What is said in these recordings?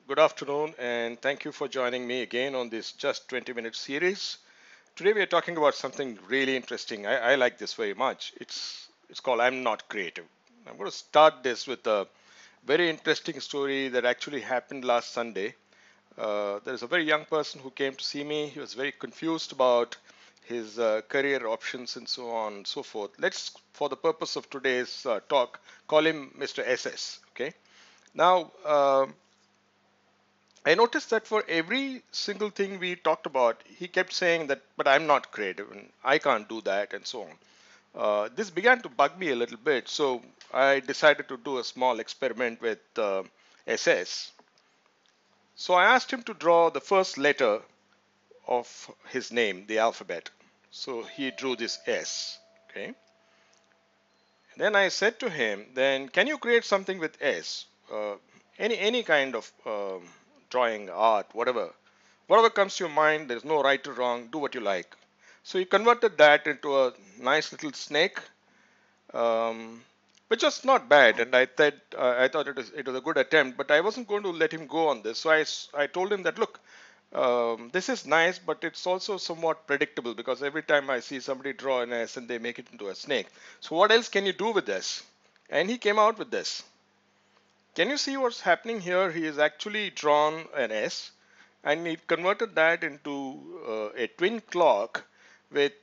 Good afternoon, and thank you for joining me again on this Just 20-minute series. Today we are talking about something really interesting. I like this very much. It's called I'm Not Creative. I'm going to start this with a very interesting story that actually happened last Sunday. There's a very young person who came to see me. He was very confused about his career options and so on and so forth. Let's, for the purpose of today's talk, call him Mr. SS. Okay. Now, I noticed that for every single thing we talked about, he kept saying that, but I'm not creative and I can't do that and so on. This began to bug me a little bit, so I decided to do a small experiment with SS. So I asked him to draw the first letter of his name, the alphabet. So he drew this S. Okay. Then I said to him, then can you create something with S? Any kind of drawing, art, whatever comes to your mind. There's no right or wrong. Do what you like. So he converted that into a nice little snake, um, which was not bad. And I thought it was a good attempt, but I wasn't going to let him go on this. So I told him that look, this is nice, but it's also somewhat predictable because every time I see somebody draw an S and they make it into a snake. So what else can you do with this? And he came out with this. Can you see what's happening here? He has actually drawn an S and he converted that into a twin clock with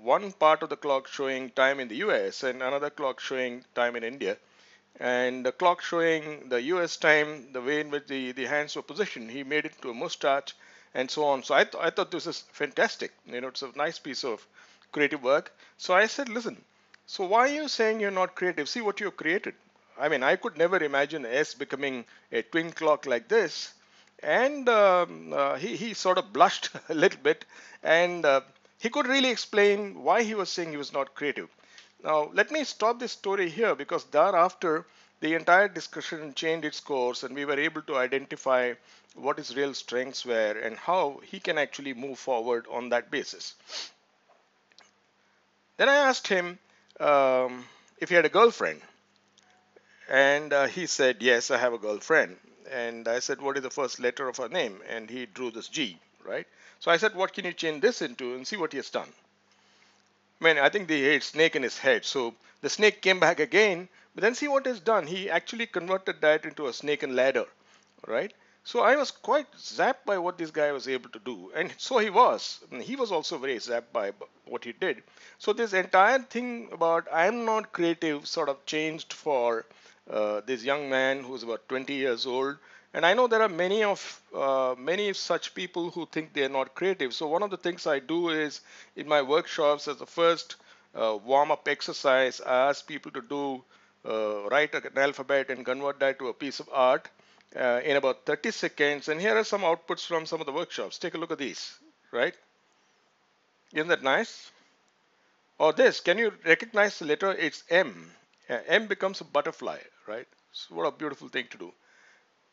one part of the clock showing time in the US and another clock showing time in India. And the clock showing the US time, the way in which the hands were positioned, he made it into a mustache and so on. So I thought this is fantastic. It's a nice piece of creative work. So I said, listen, so why are you saying you're not creative? See what you've created. I mean, I could never imagine S becoming a twin clock like this. And he sort of blushed a little bit and he could really explain why he was saying he was not creative. Now, let me stop this story here because thereafter, the entire discussion changed its course and we were able to identify what his real strengths were and how he can actually move forward on that basis. Then I asked him if he had a girlfriend, and he said, yes, I have a girlfriend. And I said, what is the first letter of her name? And he drew this G, right? So I said, what can you change this into and see what he has done? I mean, I think they had snake in his head. So the snake came back again, but then see what he's done. He actually converted that into a snake and ladder, right? So I was quite zapped by what this guy was able to do. And so he was. And he was also very zapped by what he did. So this entire thing about I'm not creative sort of changed for this young man who's about 20 years old. And I know there are many such people who think they are not creative. So one of the things I do is in my workshops as the first warm-up exercise, I ask people to do write an alphabet and convert that to a piece of art in about 30 seconds. And here are some outputs from some of the workshops. Take a look at these, right? Isn't that nice? Or this, can you recognize the letter? It's M. M becomes a butterfly, right? So what a beautiful thing to do.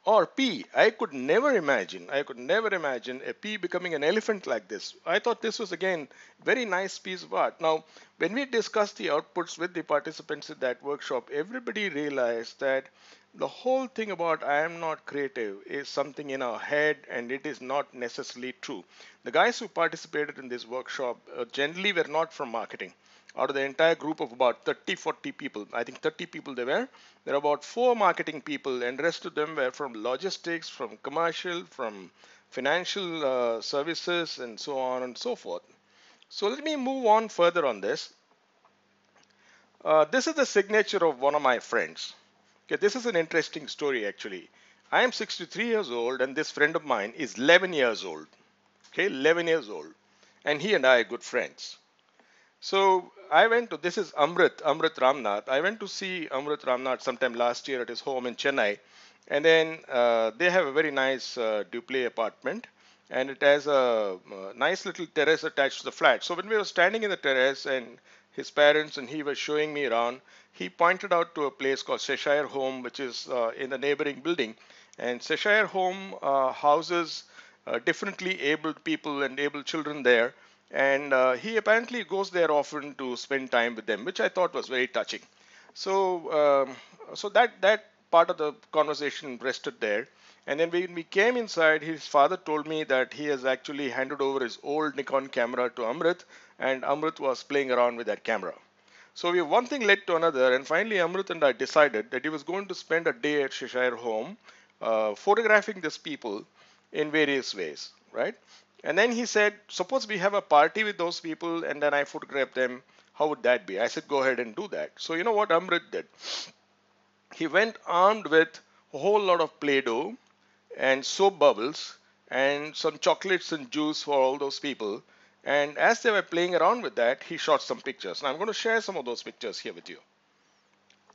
Or P. I could never imagine a P becoming an elephant like this. I thought this was again very nice piece of art. Now, when we discussed the outputs with the participants in that workshop, everybody realized that the whole thing about I am not creative is something in our head and it is not necessarily true. The guys who participated in this workshop generally were not from marketing. Out of the entire group of about 30, 40 people, I think 30 people there were about four marketing people, and the rest of them were from logistics, from commercial, from financial services, and so on and so forth. So let me move on further on this. This is the signature of one of my friends. Okay, this is an interesting story actually. I am 63 years old, and this friend of mine is 11 years old. Okay, 11 years old, and he and I are good friends. So I went to, this is Amrit Ramnath. I went to see Amrit Ramnath sometime last year at his home in Chennai. And then they have a very nice duplex apartment. And it has a nice little terrace attached to the flat. So when we were standing in the terrace and his parents and he were showing me around, he pointed out to a place called Cheshire Home, which is in the neighboring building. And Cheshire Home houses differently abled people and able children there, and he apparently goes there often to spend time with them, which I thought was very touching. So, so that part of the conversation rested there. And then when we came inside, his father told me that he has actually handed over his old Nikon camera to Amrit, and Amrit was playing around with that camera. So one thing led to another, and finally Amrit and I decided that he was going to spend a day at Cheshire home, photographing these people in various ways, right? And then he said, suppose we have a party with those people, and then I photograph them. How would that be? I said, go ahead and do that. So you know what Amrit did? He went armed with a whole lot of Play-Doh and soap bubbles and some chocolates and juice for all those people. And as they were playing around with that, he shot some pictures. And I'm going to share some of those pictures here with you.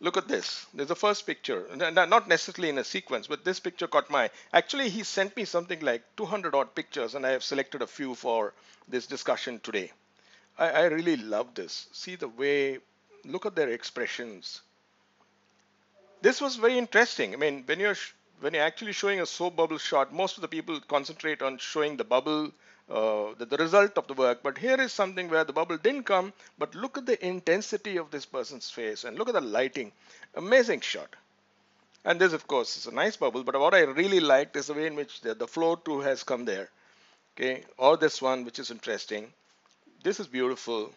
Look at this. There's the first picture. Not necessarily in a sequence, but this picture caught my eye. Actually, he sent me something like 200 odd pictures, and I have selected a few for this discussion today. I really love this. See the way, look at their expressions. This was very interesting. I mean, when you're actually showing a soap bubble shot, most of the people concentrate on showing the bubble, the result of the work. But here is something where the bubble didn't come, but look at the intensity of this person's face and look at the lighting. Amazing shot. And this, of course, is a nice bubble. But what I really liked is the way in which the flow too has come there. Okay, or this one, which is interesting. This is beautiful.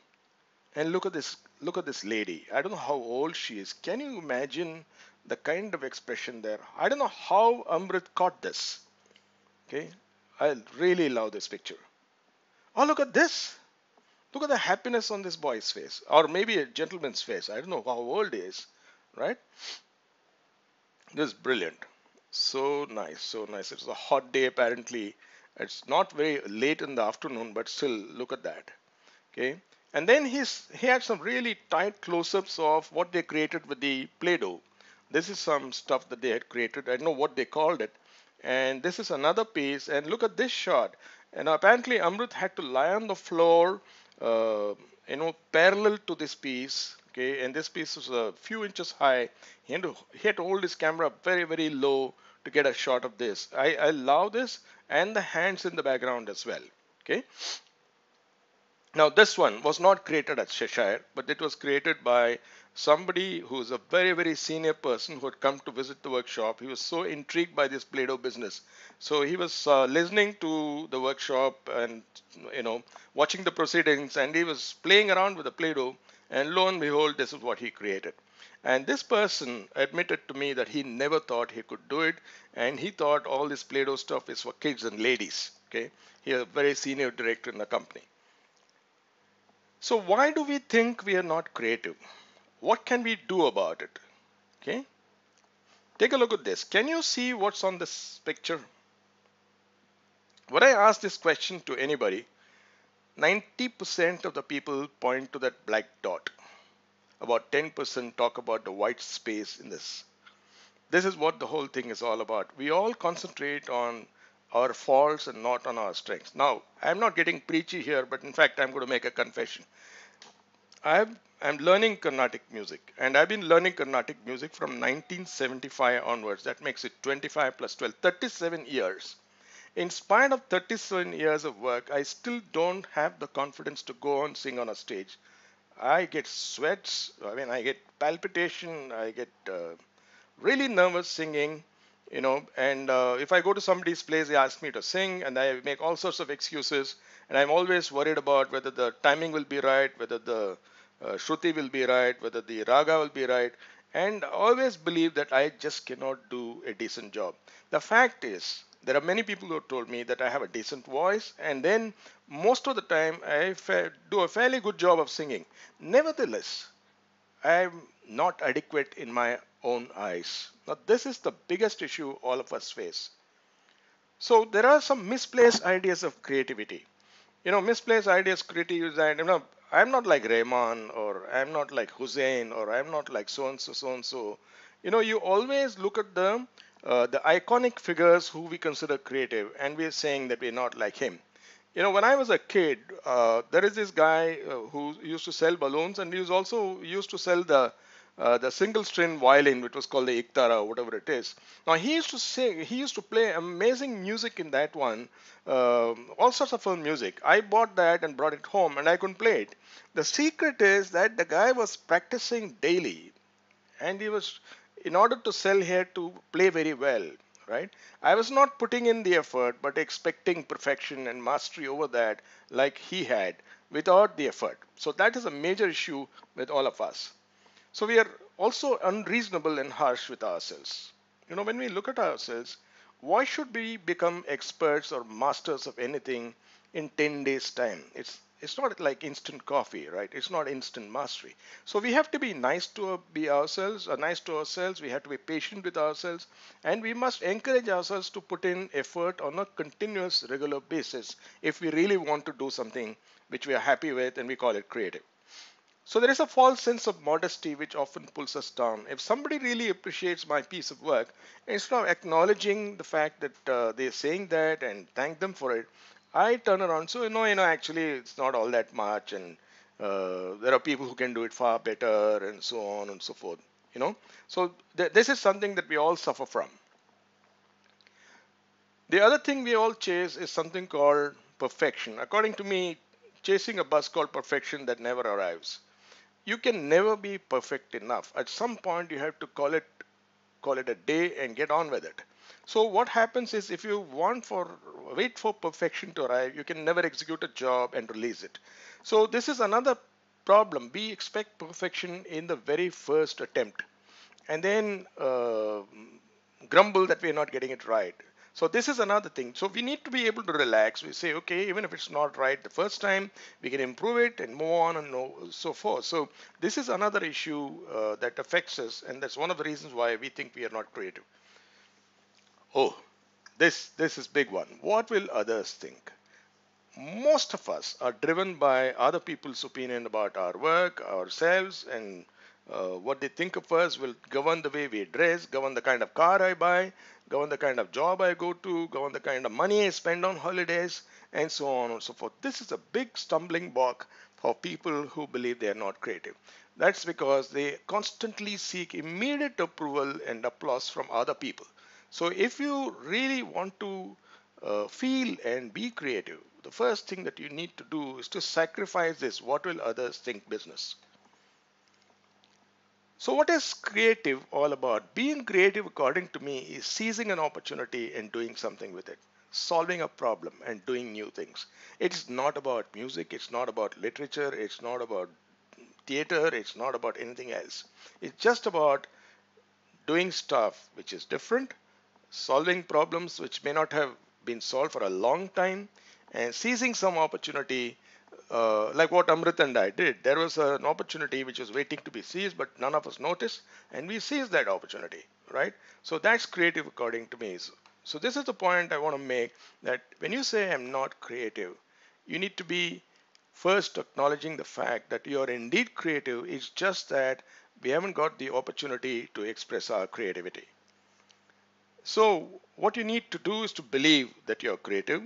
And look at this lady. I don't know how old she is. Can you imagine the kind of expression there? I don't know how Amrit caught this. Okay, I really love this picture. Oh, look at this. Look at the happiness on this boy's face, or maybe a gentleman's face. I don't know how old he is, right? This is brilliant. So nice, so nice. It's a hot day apparently. It's not very late in the afternoon, but still, look at that. Okay, and then he had some really tight close-ups of what they created with the Play-Doh. This is some stuff that they had created. I don't know what they called it. And this is another piece. And look at this shot. And apparently Amrit had to lie on the floor, parallel to this piece. Okay, and this piece was a few inches high. He had to hold his camera very, very low to get a shot of this. I love this, and the hands in the background as well. Okay. Now, this one was not created at Cheshire, but it was created by somebody who is a very, very senior person who had come to visit the workshop. He was so intrigued by this Play-Doh business. So he was listening to the workshop and, watching the proceedings, and he was playing around with the Play-Doh. And lo and behold, this is what he created. And this person admitted to me that he never thought he could do it. And he thought all this Play-Doh stuff is for kids and ladies. Okay, he is a very senior director in the company. So why do we think we are not creative? What can we do about it? Okay. Take a look at this. Can you see what's on this picture? When I ask this question to anybody, 90% of the people point to that black dot. About 10% talk about the white space in this. This is what the whole thing is all about. We all concentrate on our faults and not on our strengths. Now, I'm not getting preachy here, but in fact, I'm going to make a confession. I'm learning Carnatic music, and I've been learning Carnatic music from 1975 onwards. That makes it 25 plus 12, 37 years. In spite of 37 years of work, I still don't have the confidence to go and sing on a stage. I get sweats, I get palpitation, I get really nervous singing, and if I go to somebody's place, they ask me to sing, and I make all sorts of excuses, and I'm always worried about whether the timing will be right, whether the Shruti will be right, whether the Raga will be right, and I always believe that I just cannot do a decent job. The fact is, there are many people who have told me that I have a decent voice, and then most of the time I do a fairly good job of singing. Nevertheless, I'm not adequate in my own eyes. Now, this is the biggest issue all of us face. So, there are some misplaced ideas of creativity. Misplaced ideas of creativity is that, I'm not like Rahman, or I'm not like Hussein, or I'm not like so and so, so and so. You always look at the iconic figures who we consider creative, and we're saying that we're not like him. When I was a kid, there is this guy who used to sell balloons, and he was also used to sell the single string violin, which was called the Iktara, or whatever it is. Now he used to sing, he used to play amazing music in that one, all sorts of film music. I bought that and brought it home, and I couldn't play it. The secret is that the guy was practicing daily, and in order to sell here to play very well, right? I was not putting in the effort, but expecting perfection and mastery over that, like he had, without the effort. So that is a major issue with all of us. So we are also unreasonable and harsh with ourselves. When we look at ourselves, why should we become experts or masters of anything in 10 days' time? It's not like instant coffee, right? It's not instant mastery. So we have to be nice to be ourselves, nice to ourselves. We have to be patient with ourselves, and we must encourage ourselves to put in effort on a continuous, regular basis if we really want to do something which we are happy with, and we call it creative. So there is a false sense of modesty which often pulls us down. If somebody really appreciates my piece of work, instead of acknowledging the fact that they're saying that and thank them for it, I turn around. So actually it's not all that much, and there are people who can do it far better, and so on and so forth. You know, so this is something that we all suffer from. The other thing we all chase is something called perfection. According to me, chasing a bus called perfection that never arrives. You can never be perfect enough. At some point you have to call it a day and get on with it. So what happens is, if you wait for perfection to arrive, you can never execute a job and release it. So this is another problem. We expect perfection in the very first attempt, and then grumble that we're not getting it right. So this is another thing. So we need to be able to relax. We say, okay, even if it's not right the first time, we can improve it and move on, and so forth. So this is another issue that affects us, and that's one of the reasons why we think we are not creative. Oh, this is big one. What will others think? Most of us are driven by other people's opinion about our work, ourselves, and what they think of us will govern the way we dress, govern the kind of car I buy, govern the kind of job I go to, govern the kind of money I spend on holidays, and so on and so forth. This is a big stumbling block for people who believe they are not creative. That's because they constantly seek immediate approval and applause from other people. So if you really want to feel and be creative, the first thing that you need to do is to sacrifice this what will others think business. So, what is creative all about? Being creative, according to me, is seizing an opportunity and doing something with it, solving a problem and doing new things. It's not about music, it's not about literature, it's not about theater, it's not about anything else. It's just about doing stuff which is different, solving problems which may not have been solved for a long time, and seizing some opportunity, like what Amrit and I did. There was an opportunity which was waiting to be seized, but none of us noticed, and we seized that opportunity, right? So that's creative according to me. So this is the point I want to make, that when you say I'm not creative, you need to be first acknowledging the fact that you are indeed creative. It's just that we haven't got the opportunity to express our creativity. So, what you need to do is to believe that you're creative,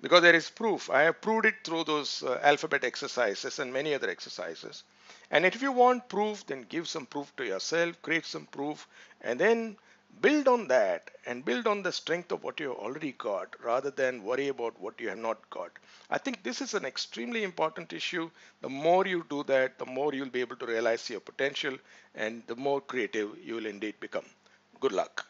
because there is proof. I have proved it through those alphabet exercises and many other exercises. And if you want proof, then give some proof to yourself, create some proof, and then build on that and build on the strength of what you have already got, rather than worry about what you have not got. I think this is an extremely important issue. The more you do that, the more you'll be able to realize your potential, and the more creative you will indeed become. Good luck.